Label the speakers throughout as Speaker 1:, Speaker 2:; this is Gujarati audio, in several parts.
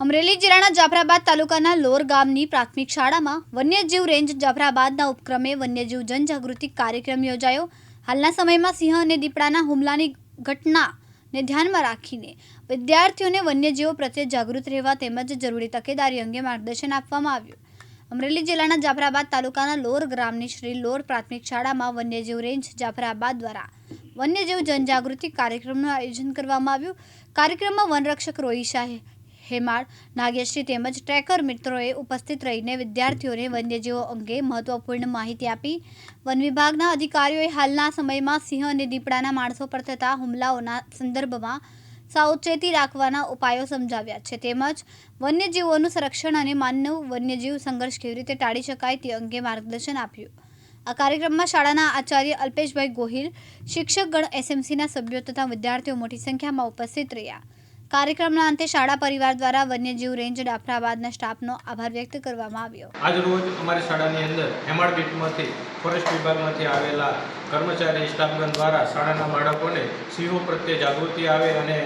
Speaker 1: અમરેલી જિલ્લાના જાફરાબાદ તાલુકાના લોર ગામની પ્રાથમિક શાળામાં વન્યજીવ રેન્જ જાફરાબાદના ઉપક્રમે વન્યજીવ જનજાગૃતિ કાર્યક્રમ યોજાયો। હાલના સમયમાં સિંહ અને દીપડાના હુમલાની ઘટનાને ધ્યાનમાં રાખીને વિદ્યાર્થીઓને વન્યજીવો પ્રત્યે જાગૃત રહેવા તેમજ જરૂરી તકેદારી અંગે માર્ગદર્શન આપવામાં આવ્યું। અમરેલી જિલ્લાના જાફરાબાદ તાલુકાના લોર ગ્રામની શ્રી લોર પ્રાથમિક શાળામાં વન્યજીવ રેન્જ જાફરાબાદ દ્વારા વન્યજીવ જનજાગૃતિ કાર્યક્રમનું આયોજન કરવામાં આવ્યું। કાર્યક્રમમાં વનરક્ષક રોહિત શાહે, હેમાળ, નાગેશ્રી તેમજ ટ્રેકર મિત્રોએ ઉપસ્થિત રહીને વિદ્યાર્થીઓને વન્યજીવો અંગે મહત્વપૂર્ણ માહિતી આપી। વન વિભાગના અધિકારીઓએ હાલના સમયમાં સિંહ અને દીપડાના માણસો પર થતા હુમલાઓના સંદર્ભમાં સાવચેતી રાખવાના ઉપાયો સમજાવ્યા છે તેમજ વન્યજીવોનું સંરક્ષણ અને માનવ વન્યજીવ સંઘર્ષ કેવી રીતે ટાળી શકાય તે અંગે માર્ગદર્શન આપ્યું। આ કાર્યક્રમમાં શાળાના આચાર્ય અલ્પેશભાઈ ગોહિલ, શિક્ષકગણ, એસએમસીના સભ્યો તથા વિદ્યાર્થીઓ મોટી સંખ્યામાં ઉપસ્થિત રહ્યા। કાર્યક્રમના અંતે શાળા પરિવાર દ્વારા વન્યજીવ રેન્જ જાફરાબાદના સ્ટાફનો આભાર વ્યક્ત કરવામાં આવ્યો।
Speaker 2: આજ રોજ અમારી શાળાની અંદર હેમાળ બીટમાંથી ફોરેસ્ટ વિભાગમાંથી આવેલા કર્મચારી સ્ટાફગણ દ્વારા શાળાના બાળકોને સિંહો પ્રત્યે જાગૃતિ આવે અને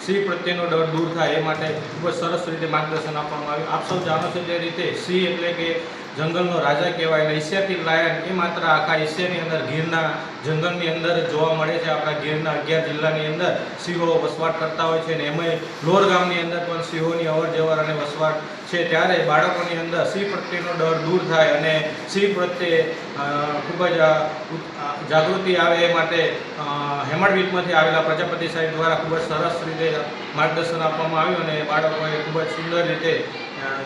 Speaker 2: સિંહ પ્રત્યેનો ડર દૂર થાય એ માટે ખૂબ જ સરસ રીતે માર્ગદર્શન આપવામાં આવ્યું। આપ સૌ જાણો છો તે રીતે સિંહ એટલે કે જંગલનો રાજા કહેવાય અને એશિયાટિક લાયન એ માત્ર આખા એશિયાની અંદર ગીરના જંગલની અંદર જોવા મળે છે। આપણા ગીરના 11 જિલ્લાની અંદર સિંહો વસવાટ કરતા હોય છે અને એમાંય લોર ગામની અંદર પણ સિંહોની અવરજવર અને વસવાટ છે। ત્યારે બાળકોની અંદર સિંહ પ્રત્યેનો ડર દૂર થાય અને સિંહ પ્રત્યે ખૂબ જ જાગૃતિ આવે એ માટે હેમાળ બીટમાંથી આવેલા પ્રજાપતિ સાહેબ દ્વારા ખૂબ જ સરસ રીતે માર્ગદર્શન આપવામાં આવ્યું અને બાળકોએ ખૂબ જ સુંદર રીતે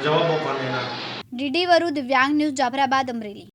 Speaker 2: જવાબો પણ એના।
Speaker 1: ડીડી વરુ દિવ્યાંગ ન્યૂઝ જાફરાબાદ અમરેલી।